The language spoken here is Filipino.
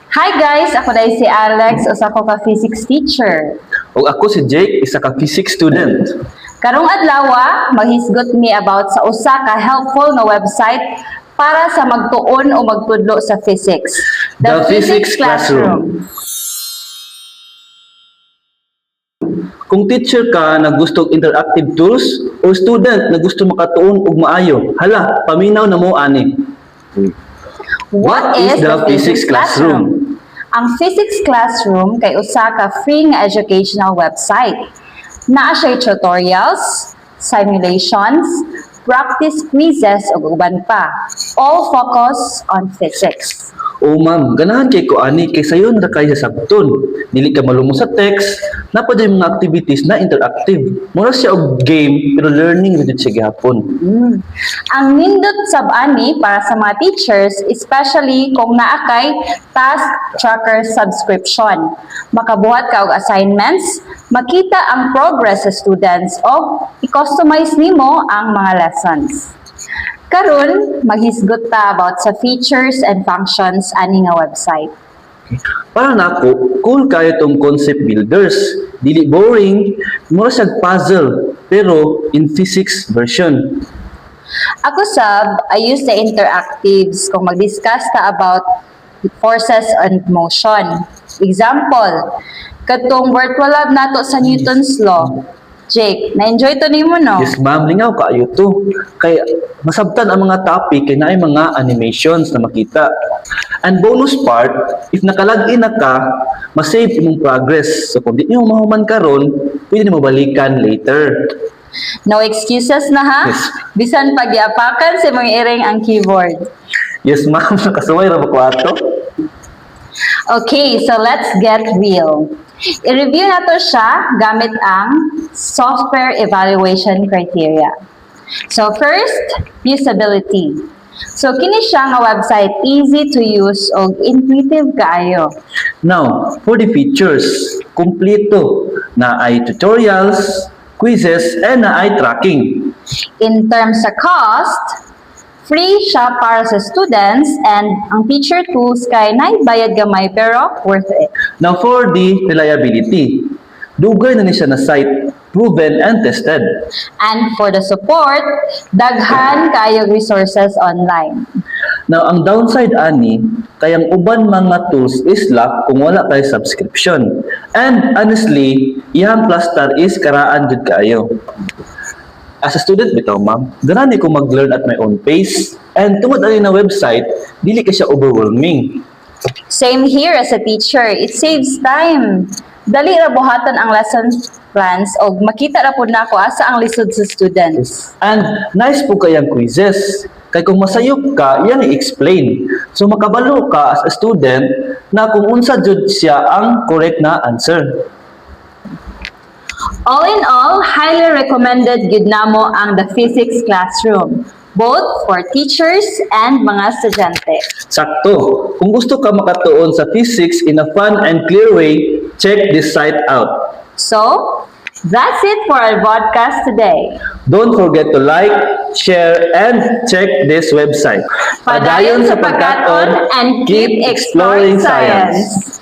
Hi guys! Ako dahil si Alex, usa ko ka physics teacher. O ako si Jake, isa ka physics student. Karong adlaw, maghisgot mi about sa usa ka helpful na website para sa magtuon o magtudlo sa physics. The Physics Classroom. Kung teacher ka na gusto og interactive tools o student na gusto makatuon og maayo, hala, paminaw na mo ani. What is the Physics Classroom? Ang Physics Classroom kay usa ka free nga educational website. Naa siya tutorials, simulations, practice quizzes ug uban pa. All focus on physics. O ma'am, ganahan kay ko ani kay sayon ra kay sa sabton. Dili ka malumos sa text, napad yung mga activities na interactive. Mura siya og game pero learning gid siya gihapon. Ang nindot sab-ani para sa mga teachers, especially kung naa kay task tracker subscription. Makabuhat ka og assignments, makita ang progress sa students o i-customize nimo ang mga lessons. Karon, maghisgot ta about sa features and functions ani nga website. Para nako, cool kayo tong concept builders. Dili boring, mura siya puzzle pero in physics version. Ako sab, I use the interactives kung mag-discuss ta about forces and motion. Example, katong virtual lab nato sa Newton's law. Jake, na-enjoy to nimo no? Yes ma'am, lingaw kaayo to. Kay masabtan ang mga topic kay naay mga animations na makita. And bonus part, if nakalagin na ka, masave imong progress. So kung di nyo mahuman karon, pwede nimo balikan later. No excuses na ha? Yes. Bisan pag-iapakan sa mga iring ang keyboard. Yes ma'am, nakasuway ra ba ko ato? Okay, so let's get real. I-review nato siya gamit ang software evaluation criteria. So first, usability. So kini siya nga website easy to use o intuitive kaayo. Now, for the features, kumpleto na ay tutorials, quizzes, and na ay tracking. In terms sa cost, free siya para sa students and ang feature tools kay naibayad gamay pero worth it. Now, for the reliability, dugay na ni siya na site, proven and tested. And for the support, daghan kayong resources online. Now, ang downside ani, kayang uban mga tools is locked kung wala kay subscription. And honestly, iyang plaster is karaan jud kayo. As a student bitaw ma'am, ganani ko mag-learn at my own pace. And tungod ani na website, dili ka siya overwhelming. Same here as a teacher, it saves time. Dali ra buhatan ang lesson plans o makita ra pud nako asa ang lisod sa students. And nice po kayang quizzes. Kay kung masayop ka, yan i-explain. So makabalo ka as a student na kung unsa jud siya ang correct na answer. All in all, highly recommended gid namo ang the Physics Classroom, both for teachers and mga estudyante. Sakto. Kung gusto ka makatuon sa physics in a fun and clear way, check this site out. So, that's it for our podcast today. Don't forget to like, share, and check this website. Padayon sa pagkaton and keep exploring science.